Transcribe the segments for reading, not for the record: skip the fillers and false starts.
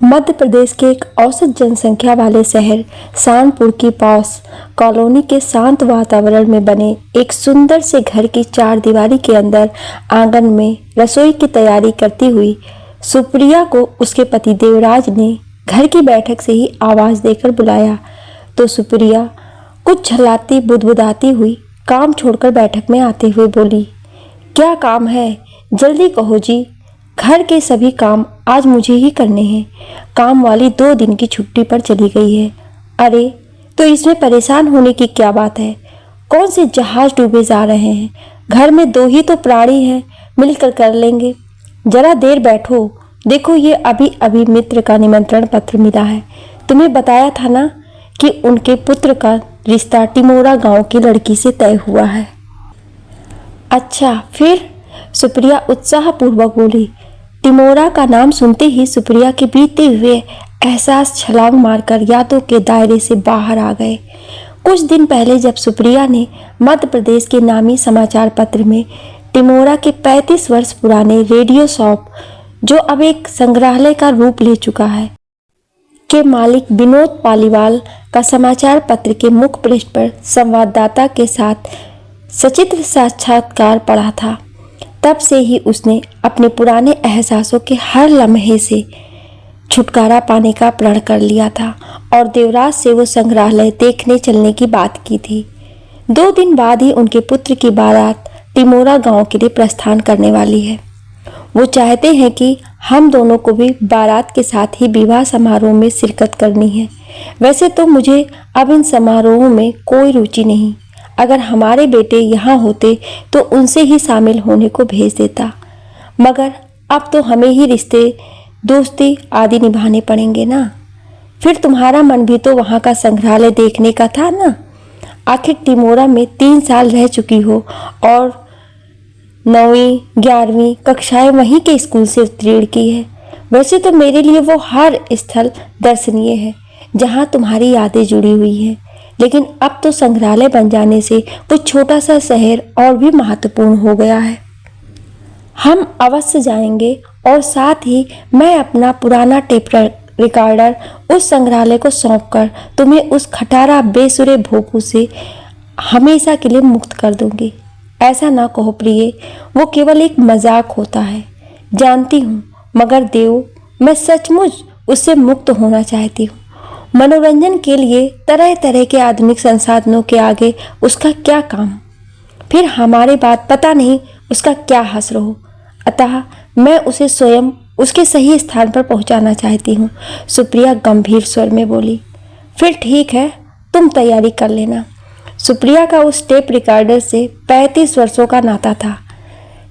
मध्य प्रदेश के एक औसत जनसंख्या वाले शहर शानपुर की पॉश कॉलोनी के शांत वातावरण में बने एक सुंदर से घर की चार दीवारी के अंदर आंगन में रसोई की तैयारी करती हुई सुप्रिया को उसके पति देवराज ने घर की बैठक से ही आवाज देकर बुलाया तो सुप्रिया कुछ झल्लाती बुदबुदाती हुई काम छोड़कर बैठक में आते हुए बोली, क्या काम है? जल्दी कहो जी। घर के सभी काम आज मुझे ही करने हैं। काम वाली 2 दिन की छुट्टी पर चली गई है। अरे तो इसमें परेशान होने की क्या बात है? कौन से जहाज डूबे जा रहे हैं? घर में 2 ही तो प्राणी हैं, मिलकर कर लेंगे। जरा देर बैठो, देखो ये अभी अभी मित्र का निमंत्रण पत्र मिला है। तुम्हें बताया था ना कि उनके पुत्र का रिश्ता टिमोरा गांव की लड़की से तय हुआ है। अच्छा फिर? सुप्रिया उत्साहपूर्वक बोली। टिमोरा का नाम सुनते ही सुप्रिया के बीते हुए एहसास छलांग मारकर यादों के दायरे से बाहर आ गए। कुछ दिन पहले जब सुप्रिया ने मध्य प्रदेश के नामी समाचार पत्र में टिमोरा के 35 वर्ष पुराने रेडियो शॉप, जो अब एक संग्रहालय का रूप ले चुका है, के मालिक विनोद पालीवाल का समाचार पत्र के मुख्य पृष्ठ पर संवाददाता के साथ सचित्र साक्षात्कार पढ़ा था, तब से ही उसने अपने पुराने एहसासों के हर लम्हे से छुटकारा पाने का प्रण कर लिया था और देवराज से वो संग्रहालय देखने चलने की बात की थी। 2 दिन बाद ही उनके पुत्र की बारात टिमोरा गांव के लिए प्रस्थान करने वाली है। वो चाहते हैं कि हम दोनों को भी बारात के साथ ही विवाह समारोह में शिरकत करनी है। वैसे तो मुझे अब इन समारोहों में कोई रुचि नहीं। अगर हमारे बेटे यहाँ होते तो उनसे ही शामिल होने को भेज देता, मगर अब तो हमें ही रिश्ते दोस्ती आदि निभाने पड़ेंगे ना। फिर तुम्हारा मन भी तो वहाँ का संग्रहालय देखने का था ना। आखिर टिमोरा में 3 साल रह चुकी हो और 9वीं 11वीं कक्षाएं वहीं के स्कूल से उत्तीर्ण की है। वैसे तो मेरे लिए वो हर स्थल दर्शनीय है जहाँ तुम्हारी यादें जुड़ी हुई हैं, लेकिन अब तो संग्रहालय बन जाने से वो छोटा सा शहर और भी महत्वपूर्ण हो गया है। हम अवश्य जाएंगे और साथ ही मैं अपना पुराना टेप रिकॉर्डर उस संग्रहालय को सौंपकर तुम्हें उस खटारा बेसुरे भोपू से हमेशा के लिए मुक्त कर दूंगी। ऐसा ना कहो प्रिय, वो केवल एक मजाक होता है, जानती हूँ, मगर देव, मैं सचमुच उससे मुक्त होना चाहती हूँ। मनोरंजन के लिए तरह तरह के आधुनिक संसाधनों के आगे उसका क्या काम? फिर हमारे बात पता नहीं उसका क्या हश्र हो। अतः मैं उसे स्वयं उसके सही स्थान पर पहुंचाना चाहती हूँ, सुप्रिया गंभीर स्वर में बोली। फिर ठीक है, तुम तैयारी कर लेना। सुप्रिया का उस टेप रिकॉर्डर से 35 वर्षों का नाता था।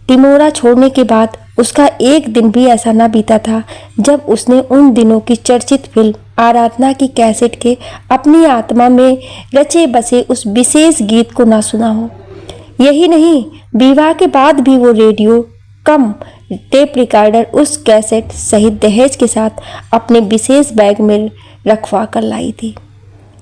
टिमोरा छोड़ने के बाद उसका एक दिन भी ऐसा ना बीता था जब उसने उन दिनों की चर्चित फिल्म आराधना की कैसेट के अपनी आत्मा में रचे बसे उस विशेष गीत को ना सुना हो। यही नहीं, विवाह के बाद भी वो रेडियो कम टेप रिकॉर्डर उस कैसेट सहित दहेज के साथ अपने विशेष बैग में रखवा कर लाई थी।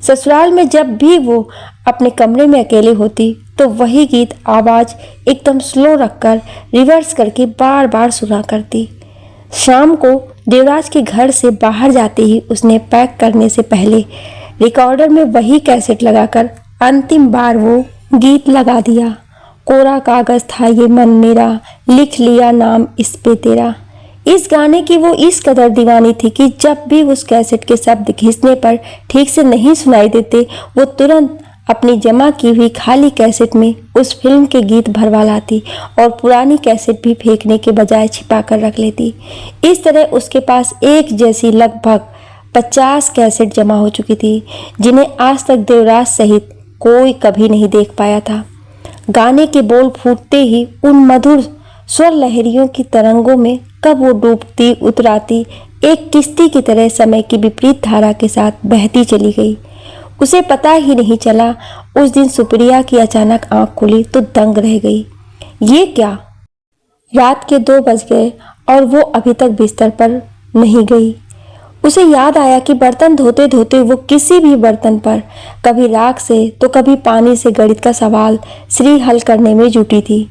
ससुराल में जब भी वो अपने कमरे में अकेले होती तो वही गीत आवाज़ एकदम स्लो रखकर रिवर्स करके बार बार सुना करती। शाम को देवराज के घर से बाहर जाते ही उसने पैक करने से पहले रिकॉर्डर में वही कैसेट लगाकर अंतिम बार वो गीत लगा दिया। कोरा कागज था ये मन मेरा, लिख लिया नाम इस पे तेरा। इस गाने की वो इस कदर दीवानी थी कि जब भी उस कैसेट के शब्द घिसने पर ठीक से नहीं सुनाई देते, वो तुरंत अपनी जमा की हुई खाली कैसेट में उस फिल्म के गीत भरवा लाती और पुरानी कैसेट भी फेंकने के बजाय छिपा कर रख लेती। इस तरह उसके पास एक जैसी लगभग 50 कैसेट जमा हो चुकी थी, जिन्हें आज तक देवराज सहित कोई कभी नहीं देख पाया था। गाने के बोल फूटते ही उन मधुर स्वर लहरियों की तरंगों में कब वो डूबती उतराती एक किश्ती की तरह समय की विपरीत धारा के साथ बहती चली गई। उसे पता ही नहीं चला। उस दिन सुप्रिया की अचानक आंख खुली तो दंग रह गई। ये क्या? रात के 2 बज गए और वो अभी तक बिस्तर पर नहीं गई। उसे याद आया कि बर्तन धोते धोते वो किसी भी बर्तन पर कभी राख से तो कभी पानी से गणित का सवाल श्री हल करने में जुटी थी।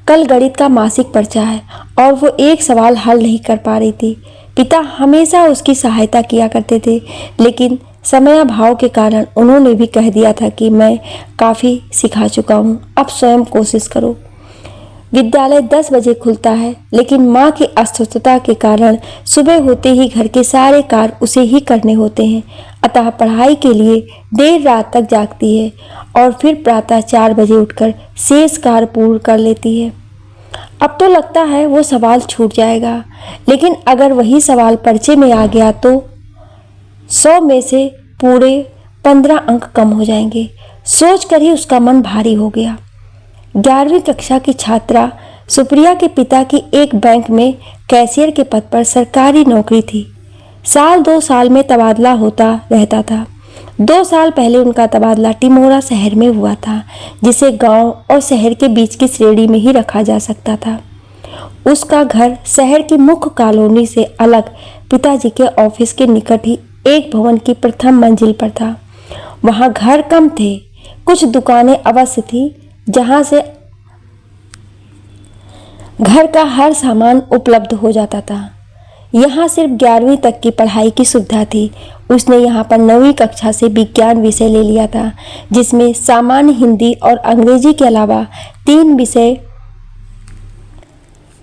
कल गणित का मासिक पर्चा है और वो एक सवाल हल नहीं कर पा रही थी। पिता हमेशा उसकी सहायता किया करते थे, लेकिन समयाभाव के कारण उन्होंने भी कह दिया था कि मैं काफ़ी सिखा चुका हूँ, अब स्वयं कोशिश करो। विद्यालय 10 बजे खुलता है, लेकिन माँ की अस्वस्थता के कारण सुबह होते ही घर के सारे कार्य उसे ही करने होते हैं। अतः पढ़ाई के लिए देर रात तक जागती है और फिर प्रातः 4 बजे उठकर शेष कार्य पूर्ण कर लेती है। अब तो लगता है वो सवाल छूट जाएगा, लेकिन अगर वही सवाल पर्चे में आ गया तो 100 में से पूरे 15 अंक कम हो जाएंगे। सोचकर ही उसका मन भारी हो गया। 11वीं कक्षा की छात्रा सुप्रिया के पिता की एक बैंक में कैशियर के पद पर सरकारी नौकरी थी। साल 2 साल में तबादला होता रहता था। 2 साल पहले उनका तबादला टिमोरा शहर में हुआ था, जिसे गांव और शहर के बीच की श्रेणी में ही रखा जा सकता था। उसका घर शहर की मुख्य कॉलोनी से अलग पिताजी के ऑफिस के निकट ही एक भवन की प्रथम मंजिल पर था। वहां घर कम थे, कुछ दुकानें अवश्य थी जहां से घर का हर सामान उपलब्ध हो जाता था। यहाँ सिर्फ 11वीं तक की पढ़ाई की सुविधा थी। उसने यहाँ पर 9वीं कक्षा से विज्ञान विषय ले लिया था, जिसमें सामान्य हिंदी और अंग्रेजी के अलावा 3 विषय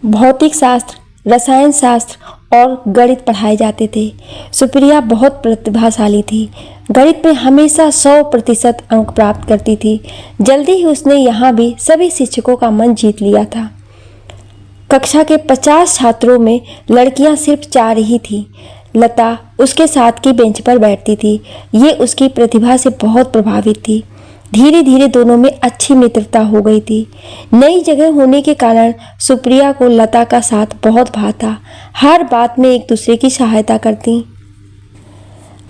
भौतिक शास्त्र, रसायन शास्त्र और गणित पढ़ाए जाते थे। सुप्रिया बहुत प्रतिभाशाली थी। गणित में हमेशा 100% अंक प्राप्त करती थी। जल्दी ही उसने यहाँ भी सभी शिक्षकों का मन जीत लिया था। कक्षा के 50 छात्रों में लड़कियां सिर्फ 4 ही थीं। लता उसके साथ की बेंच पर बैठती थी। ये उसकी प्रतिभा से बहुत प्रभावित थी। धीरे धीरे दोनों में अच्छी मित्रता हो गई थी। नई जगह होने के कारण सुप्रिया को लता का साथ बहुत भाता। हर बात में एक दूसरे की सहायता करती।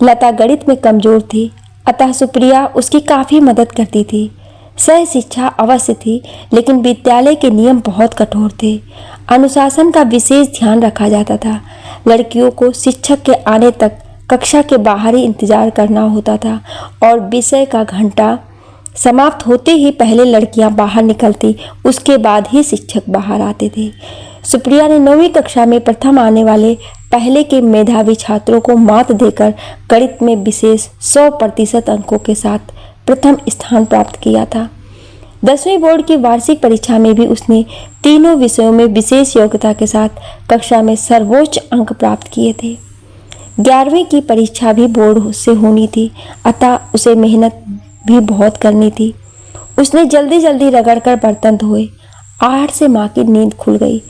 लता गणित में कमजोर थी, अतः सुप्रिया उसकी काफ़ी मदद करती थी। सह शिक्षा अवश्य थी, लेकिन विद्यालय के नियम बहुत कठोर थे। अनुशासन का विशेष ध्यान रखा जाता था। लड़कियों को शिक्षक के आने तक कक्षा के बाहर ही इंतजार करना होता था और विषय का घंटा समाप्त होते ही पहले लड़कियां बाहर निकलती, उसके बाद ही शिक्षक बाहर आते थे। सुप्रिया ने 9वीं कक्षा में प्रथम आने वाले पहले के मेधावी छात्रों को मात देकर गणित में विशेष 100% अंकों के साथ प्रथम स्थान प्राप्त किया था। 10वीं बोर्ड की वार्षिक परीक्षा में भी उसने तीनों विषयों में विशेष योग्यता के साथ कक्षा में सर्वोच्च अंक प्राप्त किए थे। 11वीं की परीक्षा भी बोर्ड से होनी थी, अतः उसे मेहनत भी बहुत करनी थी। उसने जल्दी जल्दी रगड़कर बर्तन धोए। आहट से माँ की नींद खुल गई।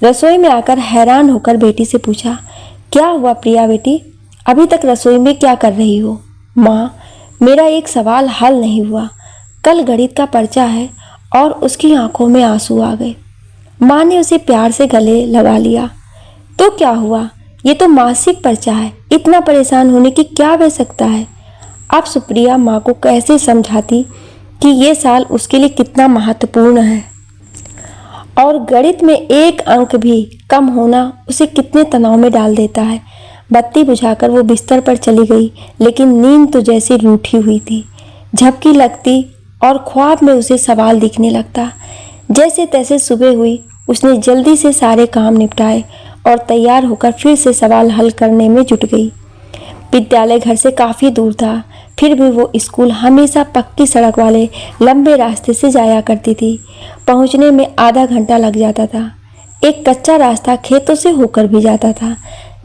रसोई में आकर हैरान होकर बेटी से पूछा, क्या हुआ प्रिया बेटी, अभी तक रसोई में क्या कर रही हो? माँ, मेरा एक सवाल हल नहीं हुआ। कल गणित का पर्चा है। और उसकी आंखों में आंसू आ गए। माँ ने उसे प्यार से गले लगा लिया। तो क्या हुआ, ये तो मासिक पर्चा है, इतना परेशान होने की क्या आवश्यकता है? अब सुप्रिया माँ को कैसे समझाती कि ये साल उसके लिए कितना महत्वपूर्ण है और गणित में 1 अंक भी कम होना उसे कितने तनाव में डाल देता है। बत्ती बुझाकर वो बिस्तर पर चली गई, लेकिन नींद तो जैसे रूठी हुई थी। झपकी लगती और ख्वाब में उसे सवाल दिखने लगता। जैसे तैसे सुबह हुई, उसने जल्दी से सारे काम निपटाए और तैयार होकर फिर से सवाल हल करने में जुट गई। विद्यालय घर से काफ़ी दूर था, फिर भी वो स्कूल हमेशा पक्की सड़क वाले लंबे रास्ते से जाया करती थी। पहुंचने में आधा घंटा लग जाता था। एक कच्चा रास्ता खेतों से होकर भी जाता था।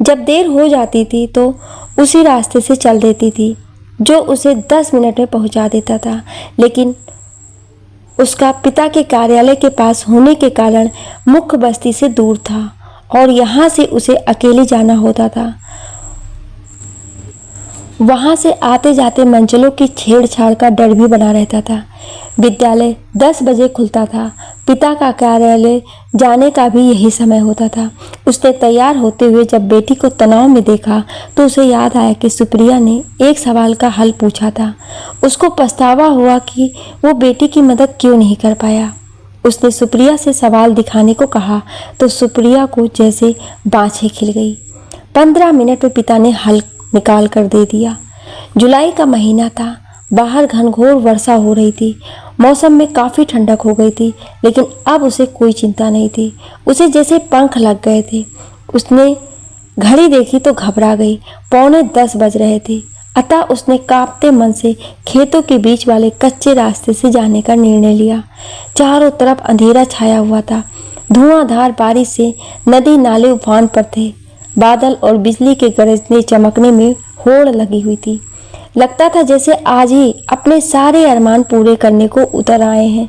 जब देर हो जाती थी तो उसी रास्ते से चल देती थी, जो उसे 10 मिनट में पहुंचा देता था। लेकिन उसका पिता के कार्यालय के पास होने के कारण मुख्य बस्ती से दूर था और यहाँ से उसे अकेले जाना होता था। वहाँ से आते जाते मंजिलों की छेड़छाड़ का डर भी बना रहता था। विद्यालय 10 बजे खुलता था। पिता का कार्यालय जाने का भी यही समय होता था। उसने तैयार होते हुए जब बेटी को तनाव में देखा तो उसे याद आया कि सुप्रिया ने एक सवाल का हल पूछा था। उसको पछतावा हुआ कि वो बेटी की मदद क्यों नहीं कर पाया। उसने सुप्रिया से सवाल दिखाने को कहा तो सुप्रिया को जैसे बाछें खिल गई। 15 मिनट में पिता ने हल निकाल कर दे दिया। जुलाई का महीना था। बाहर घनघोर वर्षा हो रही थी। मौसम में काफ़ी ठंडक हो गई थी, लेकिन अब उसे कोई चिंता नहीं थी। उसे जैसे पंख लग गए थे। उसने घड़ी देखी तो घबरा गई। 9:45 बज रहे थे। अतः उसने कांपते मन से खेतों के बीच वाले कच्चे रास्ते से जाने का निर्णय लिया। चारों तरफ अंधेरा छाया हुआ था। धुआंधार बारिश से नदी नाले उफान पर थे। बादल और बिजली के गरजने चमकने में होड़ लगी हुई थी। लगता था जैसे आज ही अपने सारे अरमान पूरे करने को उतर आए हैं।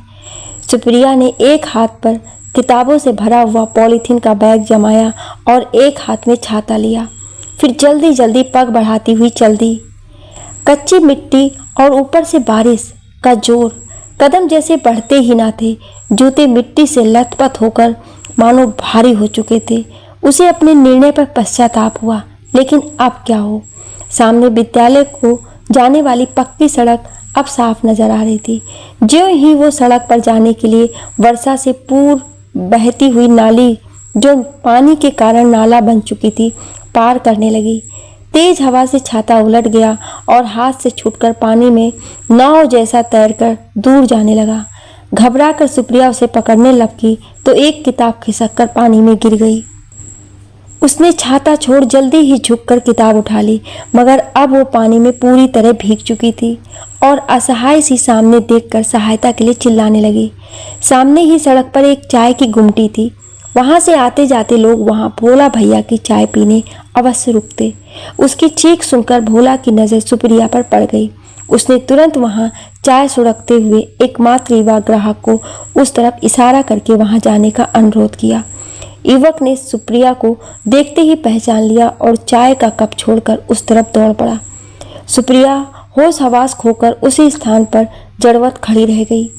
सुप्रिया ने एक हाथ पर किताबों से भरा हुआ पॉलीथीन का बैग जमाया और एक हाथ में छाता लिया। फिर जल्दी जल्दी पग बढ़ाती हुई चल दी। कच्ची मिट्टी और ऊपर से बारिश का जोर, कदम जैसे बढ़ते ही ना थे। जूते मिट्टी से लथपथ होकर मानो भारी हो चुके थे। उसे अपने निर्णय पर पश्चाताप हुआ, लेकिन अब क्या हो। सामने विद्यालय को जाने वाली पक्की सड़क अब साफ नजर आ रही थी। ज्यों ही वो सड़क पर जाने के लिए वर्षा से पूर्व बहती हुई नाली, जो पानी के कारण नाला बन चुकी थी, पार करने लगी। तेज हवा से छाता उलट गया और हाथ से छूटकर पानी में नाव जैसा तैरकर दूर जाने लगा। घबरा कर सुप्रिया उसे पकड़ने लगी तो एक किताब खिसककर पानी में गिर गई। उसने छाता छोड़ जल्दी ही झुककर किताब उठा ली, मगर अब वो पानी में पूरी तरह भीग चुकी थी और असहाय सी सामने देखकर सहायता के लिए चिल्लाने लगी। सामने ही सड़क पर एक चाय की गुमटी थी। वहां से आते जाते लोग वहां भोला भैया की चाय पीने अवश्य रुकते। उसकी चीख सुनकर भोला की नज़र सुप्रिया पर पड़ गई। उसने तुरंत वहां चाय सुड़कते हुए एकमात्र युवा ग्राहक को उस तरफ इशारा करके वहां जाने का अनुरोध किया। युवक ने सुप्रिया को देखते ही पहचान लिया और चाय का कप छोड़कर उस तरफ दौड़ पड़ा। सुप्रिया होश हवास खोकर उसी स्थान पर जड़वत खड़ी रह गई।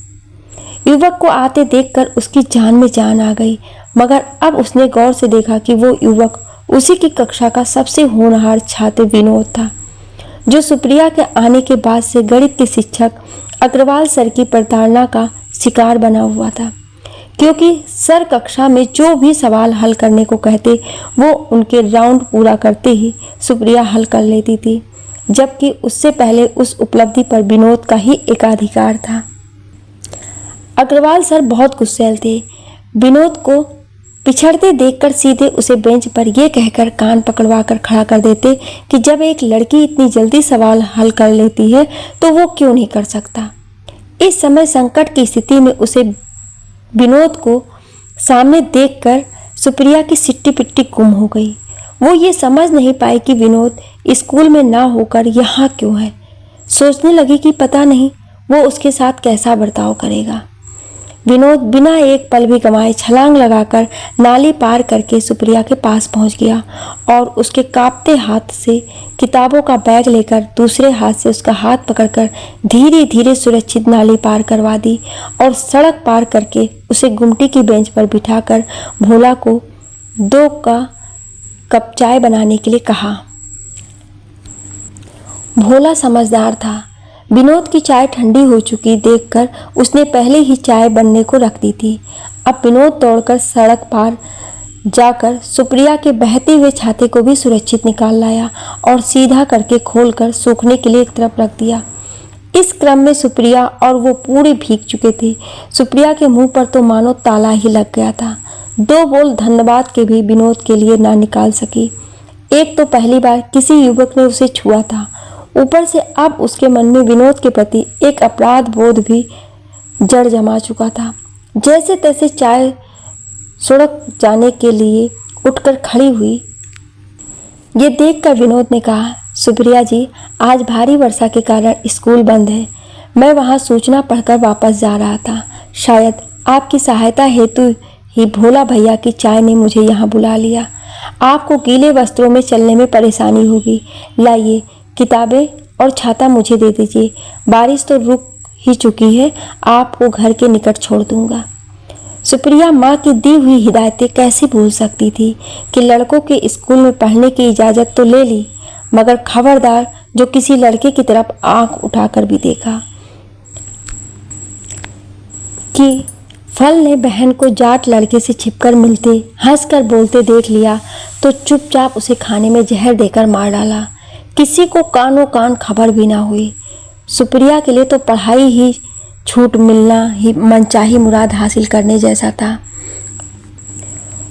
युवक को आते देखकर उसकी जान में जान आ गई, मगर अब उसने गौर से देखा कि वो युवक उसी की कक्षा का सबसे होनहार छात्र विनोद था, जो सुप्रिया के आने के बाद से गणित के शिक्षक अग्रवाल सर की प्रताड़ना का शिकार बना हुआ था। क्योंकि सर कक्षा में जो भी सवाल हल करने को कहते, वो उनके राउंड पूरा करते ही सुप्रिया हल कर लेती थी, जबकि उससे पहले उस उपलब्धि पर विनोद का ही एकाधिकार था। अग्रवाल सर बहुत गुस्सैल थे। विनोद को पिछड़ते देखकर सीधे उसे बेंच पर यह कहकर कान पकड़वा कर खड़ा कर देते कि जब एक लड़की इतनी जल्दी सवाल हल कर लेती है तो वो क्यों नहीं कर सकता। इस समय संकट की स्थिति में उसे विनोद को सामने देखकर सुप्रिया की सिट्टी पिट्टी गुम हो गई। वो ये समझ नहीं पाई कि विनोद स्कूल में ना होकर यहाँ क्यों है। सोचने लगी कि पता नहीं वो उसके साथ कैसा बर्ताव करेगा। विनोद बिना एक पल भी गंवाए छलांग लगाकर नाली पार करके सुप्रिया के पास पहुंच गया और उसके कांपते हाथ से किताबों का बैग लेकर दूसरे हाथ से उसका हाथ पकड़कर धीरे धीरे सुरक्षित नाली पार करवा दी और सड़क पार करके उसे गुमटी की बेंच पर बिठाकर भोला को 2 कप चाय बनाने के लिए कहा। भोला समझदार था। विनोद की चाय ठंडी हो चुकी देखकर उसने पहले ही चाय बनने को रख दी थी। अब विनोद दौड़कर सड़क पार जाकर सुप्रिया के बहते हुए छाते को भी सुरक्षित निकाल लाया और सीधा करके खोलकर सूखने के लिए एक तरफ रख दिया। इस क्रम में सुप्रिया और वो पूरे भीग चुके थे। सुप्रिया के मुंह पर तो मानो ताला ही लग गया था। 2 बोल धन्यवाद के भी विनोद के लिए ना निकाल सकी। एक तो पहली बार किसी युवक ने उसे छुआ था, ऊपर से अब उसके मन में विनोद के प्रति एक अपराध बोध भी जड़ जमा चुका था। जैसे तैसे चाय सुड़क जाने के लिए उठकर खड़ी हुई। ये देखकर विनोद ने कहा, सुप्रिया जी, आज भारी वर्षा के कारण स्कूल बंद है। मैं वहाँ सूचना पढ़कर वापस जा रहा था। शायद आपकी सहायता हेतु ही भोला भैया की चाय ने मुझे यहाँ बुला लिया। आपको गीले वस्त्रों में चलने में परेशानी होगी। लाइए, किताबें और छाता मुझे दे दीजिए। बारिश तो रुक ही चुकी है, आपको घर के निकट छोड़ दूंगा। सुप्रिया माँ की दी हुई हिदायतें कैसे भूल सकती थी कि लड़कों के स्कूल में पढ़ने की इजाज़त तो ले ली, मगर खबरदार जो किसी लड़के की तरफ आंख उठाकर भी देखा। कि फल ने बहन को जाट लड़के से छिपकर मिलते हंसकर बोलते देख लिया तो चुपचाप उसे खाने में जहर देकर मार डाला। किसी को कानों कान खबर भी ना हुई। सुप्रिया के लिए तो पढ़ाई ही छूट मिलना ही मनचाही मुराद हासिल करने जैसा था।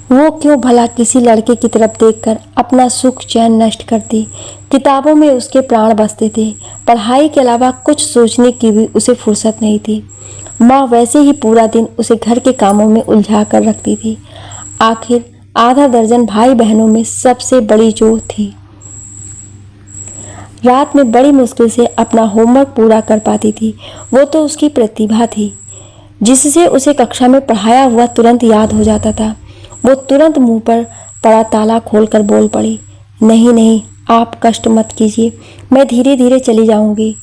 वो क्यों भला किसी लड़के की तरफ देखकर अपना सुख चैन नष्ट करती। किताबों में उसके प्राण बसते थे, पढ़ाई के अलावा कुछ सोचने की भी उसे फुर्सत नहीं थी। माँ वैसे ही पूरा दिन उसे घर के कामों में उलझा कर रखती थी। आखिर आधा दर्जन भाई बहनों में सबसे बड़ी जो थी, रात में बड़ी मुश्किल से अपना होमवर्क पूरा कर पाती थी। वो तो उसकी प्रतिभा थी, जिससे उसे कक्षा में पढ़ाया हुआ तुरंत याद हो जाता था। वो तुरंत मुंह पर पड़ा ताला खोलकर बोल पड़ी, नहीं नहीं, आप कष्ट मत कीजिए, मैं धीरे धीरे चली जाऊंगी।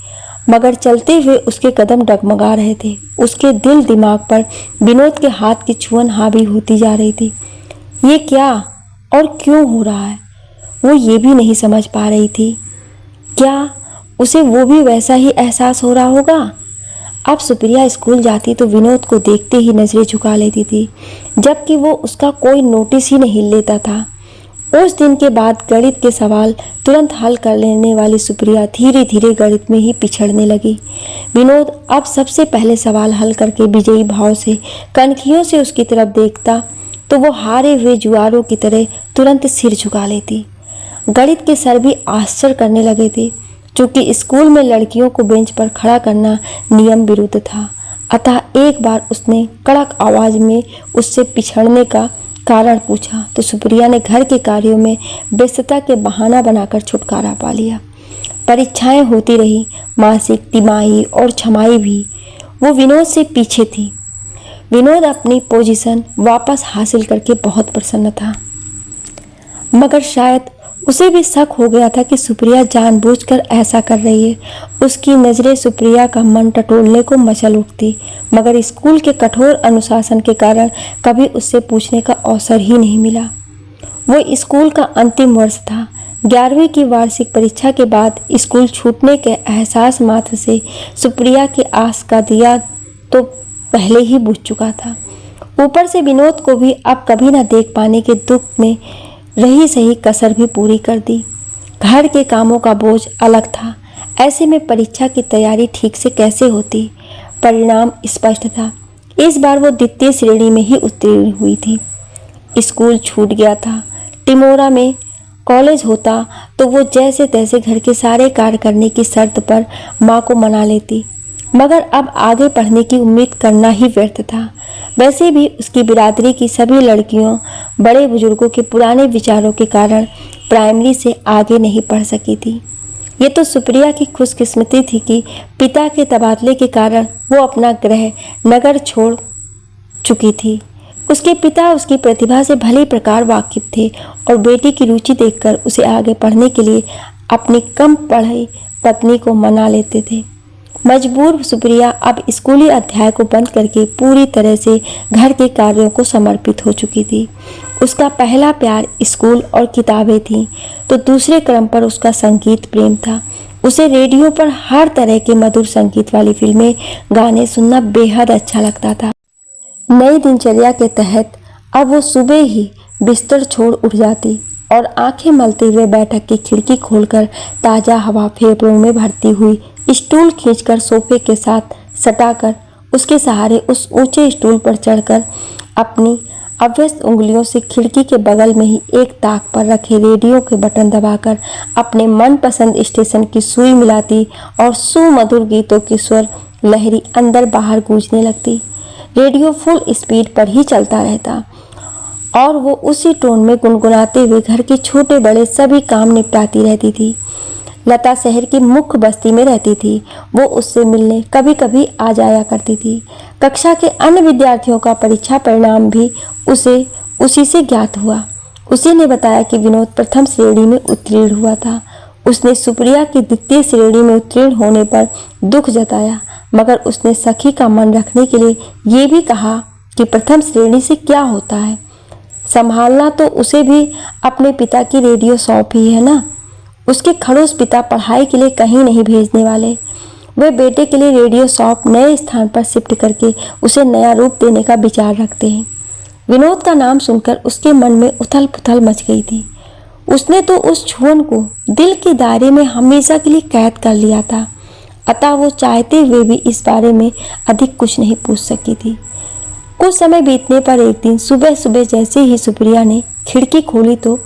मगर चलते हुए उसके कदम डगमगा रहे थे। उसके दिल दिमाग पर विनोद के हाथ की छुअन हावी होती जा रही थी। ये क्या और क्यों हो रहा है, वो ये भी नहीं समझ पा रही थी। क्या उसे वो भी वैसा ही एहसास हो रहा होगा? अब सुप्रिया स्कूल जाती तो विनोद को देखते ही नजरें झुका लेती थी, जबकि वो उसका कोई नोटिस ही नहीं लेता था। उस दिन के बाद गणित के सवाल तुरंत हल कर लेने वाली सुप्रिया धीरे धीरे गणित में ही पिछड़ने लगी। विनोद अब सबसे पहले सवाल हल करके विजयी भाव से कनखियों से उसकी तरफ देखता तो वो हारे हुए जुआरों की तरह तुरंत सिर झुका लेती। गणित के सर भी आश्चर्य करने लगे थे, क्योंकि स्कूल में लड़कियों को बेंच पर खड़ा करना नियम विरुद्ध था। अतः एक बार उसने कड़क आवाज में उससे पिछड़ने का कारण पूछा तो सुप्रिया ने घर के कार्यों में व्यस्तता के बहाना बनाकर छुटकारा पा लिया। परीक्षाएं होती रही, मासिक, तिमाही और छमाही भी। वो विनोद से पीछे थी। विनोद अपनी पोजीशन वापस हासिल करके बहुत प्रसन्न था, मगर शायद उसे भी शक हो गया था कि सुप्रिया जानबूझकर ऐसा कर रही है। उसकी नज़रें सुप्रिया का मन टटोलने को मचल उठती, मगर स्कूल के कठोर अनुशासन के कारण कभी उससे पूछने का अवसर ही नहीं मिला। वो स्कूल का अंतिम वर्ष था। 11वीं की वार्षिक परीक्षा के बाद स्कूल छूटने के एहसास मात्र से सुप्रिया की आस का दिया तो पहले ही बुझ चुका था। ऊपर से विनोद को भी अब कभी न देख पाने के दुख में रही सही कसर भी पूरी कर दी। घर के कामों का बोझ अलग था। ऐसे में परीक्षा की तैयारी ठीक से कैसे होती? परिणाम स्पष्ट था। इस बार वो द्वितीय श्रेणी में ही उत्तीर्ण हुई थी। स्कूल छूट गया था। टिमोरा में कॉलेज होता तो वो जैसे तैसे घर के सारे कार्य करने की शर्त पर माँ को मना लेती, मगर अब आगे पढ़ने की उम्मीद करना ही व्यर्थ था। वैसे भी उसकी बिरादरी की सभी लड़कियों बड़े बुजुर्गों के पुराने विचारों के कारण प्राइमरी से आगे नहीं पढ़ सकी थी। ये तो सुप्रिया की खुशकिस्मती थी कि पिता के तबादले के कारण वो अपना गृह नगर छोड़ चुकी थी। उसके पिता उसकी प्रतिभा से भली प्रकार वाकिफ थे और बेटी की रुचि देखकर उसे आगे पढ़ने के लिए अपनी कम पढ़ी पत्नी को मना लेते थे। मजबूर सुप्रिया अब स्कूली अध्याय को बंद करके पूरी तरह से घर के कार्यों को समर्पित हो चुकी थी। उसका पहला प्यार स्कूल और किताबें थीं, तो दूसरे क्रम पर उसका संगीत प्रेम था। उसे रेडियो पर हर तरह के मधुर संगीत वाली फिल्में, गाने सुनना बेहद अच्छा लगता था। नई दिनचर्या के तहत अब वो सुबह ही बिस्तर छोड़ उठ जाती और आंखें मलते हुए बैठक की खिड़की खोलकर ताज़ा हवा फेफड़ों में भरती हुई स्टूल खींचकर सोफे के साथ सटाकर उसके सहारे उस ऊंचे स्टूल पर चढ़कर अपनी अव्यस्त उंगलियों से खिड़की के बगल में ही एक ताक पर रखे रेडियो के बटन दबाकर अपने मनपसंद स्टेशन की सुई मिलाती और सुमधुर गीतों की स्वर लहरी अंदर बाहर गूंजने लगती। रेडियो फुल स्पीड पर ही चलता रहता और वो उसी टोन में गुनगुनाते हुए घर के छोटे बड़े सभी काम निपटाती रहती थी। लता शहर की मुख्य बस्ती में रहती थी। वो उससे मिलने कभी कभी आ जाया करती थी। कक्षा के अन्य विद्यार्थियों का परीक्षा परिणाम भी उसे उसी से ज्ञात हुआ। उसी ने बताया कि विनोद प्रथम श्रेणी में उत्तीर्ण हुआ था। उसने सुप्रिया की द्वितीय श्रेणी में उत्तीर्ण होने पर दुख जताया, मगर उसने सखी का मन रखने के लिए ये भी कहा कि प्रथम श्रेणी से क्या होता है, संभालना तो उसे भी अपने पिता की रेडियो शॉप ही है ना। उसके खड़ूस पिता पढ़ाई के लिए कहीं नहीं भेजने वाले। वे बेटे के लिए रेडियो शॉप नए स्थान पर शिफ्ट करके उसे नया रूप देने का विचार रखते हैं। विनोद का नाम सुनकर उसके मन में उथल पुथल मच गई थी। उसने तो उस छुअन को दिल के दायरे में हमेशा के लिए कैद कर लिया था, अतः वो चाहते हुए भी इस बारे में अधिक कुछ नहीं पूछ सकी थी। कुछ समय बीतने पर एक दिन सुबह सुबह जैसे ही सुप्रिया ने खिड़की खोली तो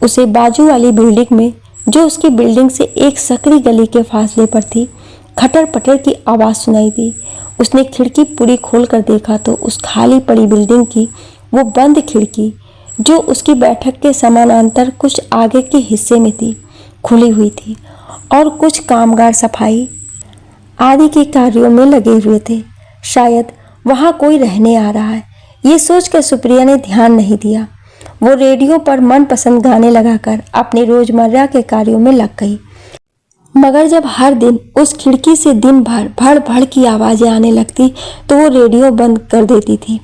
उसे बाजू वाली बिल्डिंग में, जो उसकी बिल्डिंग से एक सकरी गली के फासले पर थी, खटर पटर की आवाज़ सुनाई दी। उसने खिड़की पूरी खोल कर देखा तो उस खाली पड़ी बिल्डिंग की वो बंद खिड़की, जो उसकी बैठक के समानांतर कुछ आगे के हिस्से में थी, खुली हुई थी और कुछ कामगार सफाई आदि के कार्यों में लगे हुए थे। शायद वहाँ कोई रहने आ रहा है, ये सोचकर सुप्रिया ने ध्यान नहीं दिया। वो रेडियो पर मनपसंद गाने लगाकर अपने रोजमर्रा के कार्यों में लग गई। मगर जब हर दिन उस खिड़की से दिन भर भड़ भड़ की आवाज़ें आने लगती तो वो रेडियो बंद कर देती थी,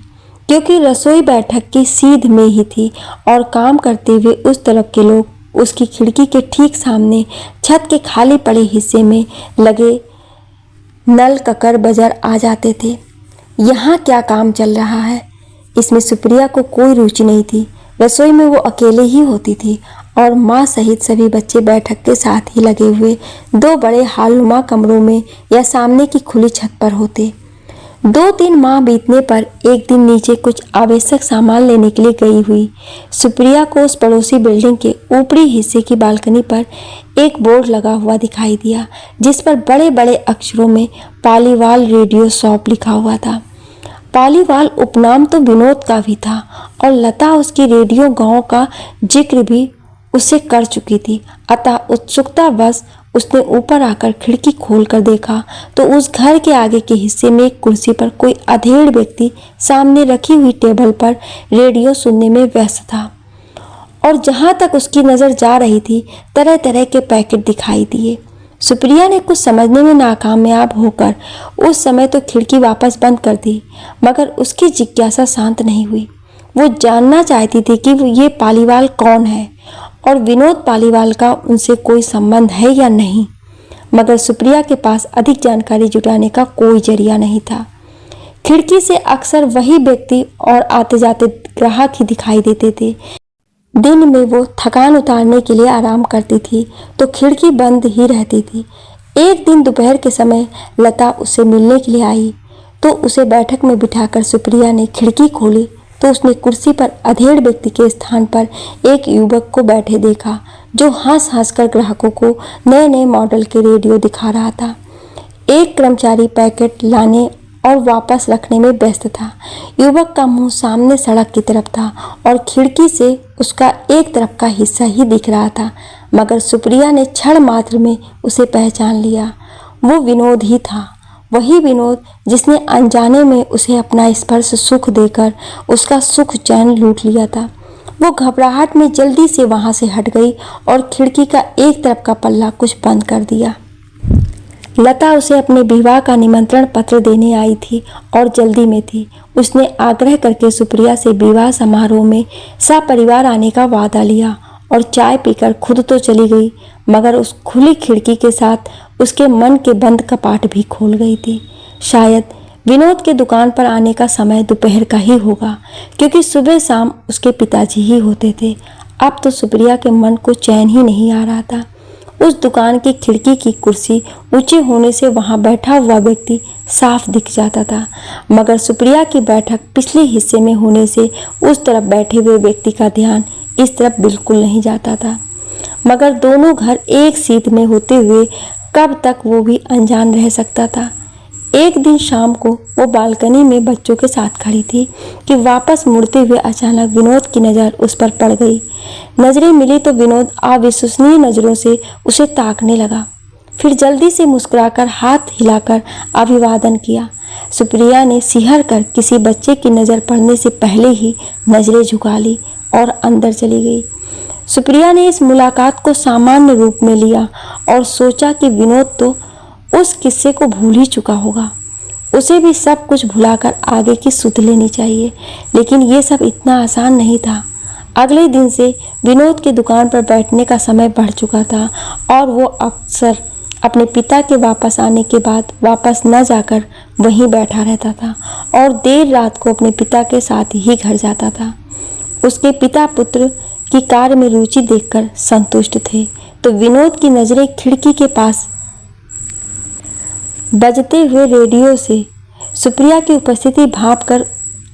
क्योंकि रसोई बैठक की सीध में ही थी और काम करते हुए उस तरफ के लोग उसकी खिड़की के ठीक सामने छत के खाली पड़े हिस्से में लगे नल ककर बजर आ जाते थे। यहाँ क्या काम चल रहा है, इसमें सुप्रिया को कोई रुचि नहीं थी। रसोई में वो अकेले ही होती थी और माँ सहित सभी बच्चे बैठक के साथ ही लगे हुए दो बड़े हालनुमा कमरों में या सामने की खुली छत पर होते। 2-3 माह बीतने पर एक दिन नीचे कुछ आवश्यक सामान लेने के लिए गई हुई सुप्रिया को उस पड़ोसी बिल्डिंग के ऊपरी हिस्से की बालकनी पर एक बोर्ड लगा हुआ दिखाई दिया, जिस पर बड़े बड़े अक्षरों में पालीवाल रेडियो शॉप लिखा हुआ था। पालीवाल उपनाम तो विनोद का भी था और लता उसकी रेडियो गांव का जिक्र भी उससे कर चुकी थी। अतः उत्सुकतावश उसने ऊपर आकर खिड़की खोलकर देखा तो उस घर के आगे के हिस्से में एक कुर्सी पर कोई अधेड़ व्यक्ति सामने रखी हुई टेबल पर रेडियो सुनने में व्यस्त था और जहां तक उसकी नज़र जा रही थी तरह तरह के पैकेट दिखाई दिए। सुप्रिया ने कुछ समझने में नाकामयाब होकर उस समय तो खिड़की वापस बंद कर दी, मगर उसकी जिज्ञासा शांत नहीं हुई। वो जानना चाहती थी कि वो ये पालीवाल कौन है और विनोद पालीवाल का उनसे कोई संबंध है या नहीं, मगर सुप्रिया के पास अधिक जानकारी जुटाने का कोई जरिया नहीं था। खिड़की से अक्सर वही व्यक्ति और आते जाते ग्राहक ही दिखाई देते थे। दिन में वो थकान उतारने के लिए आराम करती थी तो खिड़की बंद ही रहती थी। एक दिन दोपहर के समय लता उससे मिलने के लिए आई तो उसे बैठक में बिठाकर सुप्रिया ने खिड़की खोली तो उसने कुर्सी पर अधेड़ व्यक्ति के स्थान पर एक युवक को बैठे देखा, जो हंस हंस कर ग्राहकों को नए नए मॉडल के रेडियो दिखा रहा था। एक कर्मचारी पैकेट लाने और वापस रखने में व्यस्त था। युवक का मुंह सामने सड़क की तरफ था और खिड़की से उसका एक तरफ का हिस्सा ही दिख रहा था, मगर सुप्रिया ने क्षण मात्र में उसे पहचान लिया। वो विनोद ही था, वही विनोद जिसने अनजाने में उसे अपना स्पर्श सुख देकर उसका सुख चैन लूट लिया था। वो घबराहट में जल्दी से वहां से हट गई और खिड़की का एक तरफ का पल्ला कुछ बंद कर दिया। लता उसे अपने विवाह का निमंत्रण पत्र देने आई थी और जल्दी में थी। उसने आग्रह करके सुप्रिया से विवाह समारोह में सपरिवार आने का वादा लिया और चाय पीकर खुद तो चली गई, मगर उस खुली खिड़की के साथ उसके मन के बंद कपाट भी खोल गई थी। शायद विनोद के दुकान पर आने का समय दोपहर का ही होगा, क्योंकि सुबह शाम उसके पिताजी ही होते थे। अब तो सुप्रिया के मन को चैन ही नहीं आ रहा था। उस दुकान की खिड़की की कुर्सी ऊंचे होने से वहां बैठा हुआ व्यक्ति साफ दिख जाता था, मगर सुप्रिया की बैठक पिछले हिस्से में होने से उस तरफ बैठे हुए व्यक्ति का ध्यान इस तरफ बिल्कुल नहीं जाता था। मगर दोनों घर एक सीध में होते हुए कब तक वो भी अनजान रह सकता था। एक दिन शाम को वो बालकनी में बच्चों के साथ खड़ी थी कि वापस मुड़ते हुए अचानक विनोद की नज़र उस पर पड़ गई। नजरें मिली तो विनोद अविश्वसनीय नज़रों से उसे ताकने लगा, फिर जल्दी से मुस्कुराकर हाथ हिलाकर अभिवादन किया। सुप्रिया ने सिहर कर किसी बच्चे की नज़र पड़ने से पहले ही नज़रें झुका ली और अंदर चली गई। सुप्रिया ने इस मुलाकात को सामान्य रूप में लिया और सोचा कि विनोद तो उस किस्से को भूल ही चुका होगा, उसे भी सब कुछ भुलाकर आगे की सुध लेनी चाहिए। लेकिन ये सब इतना आसान नहीं था। अगले दिन से विनोद की दुकान पर बैठने का समय बढ़ चुका था और वो अक्सर अपने पिता के वापस आने के बाद वापस न जाकर वहीं बैठा रहता था और देर रात को अपने पिता के साथ ही घर जाता था। उसके पिता पुत्र की कार्य में रुचि देखकर संतुष्ट थे तो विनोद की नज़रें खिड़की के पास बजते हुए रेडियो से सुप्रिया की उपस्थिति भांप कर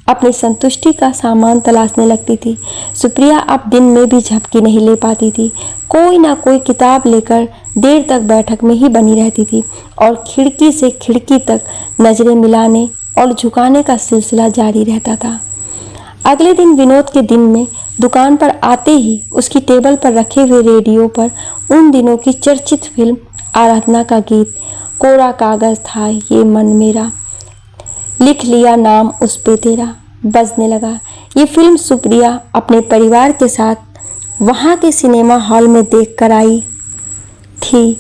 अपनी संतुष्टि का सामान तलाशने लगती थी। सुप्रिया अब दिन में भी झपकी नहीं ले पाती थी। कोई ना कोई किताब लेकर देर तक बैठक में ही बनी रहती थी और खिड़की से खिड़की तक नजरें मिलाने और झुकाने का सिलसिला जारी रहता था। अगले दिन विनोद के दिन में दुकान पर आते ही उसकी टेबल पर रखे हुए रेडियो पर उन दिनों की चर्चित फिल्म आराधना का गीत कोरा कागज था ये मन मेरा, लिख लिया नाम उस पे तेरा बजने लगा। ये फिल्म सुप्रिया अपने परिवार के साथ वहाँ के सिनेमा हॉल में देखकर आई थी।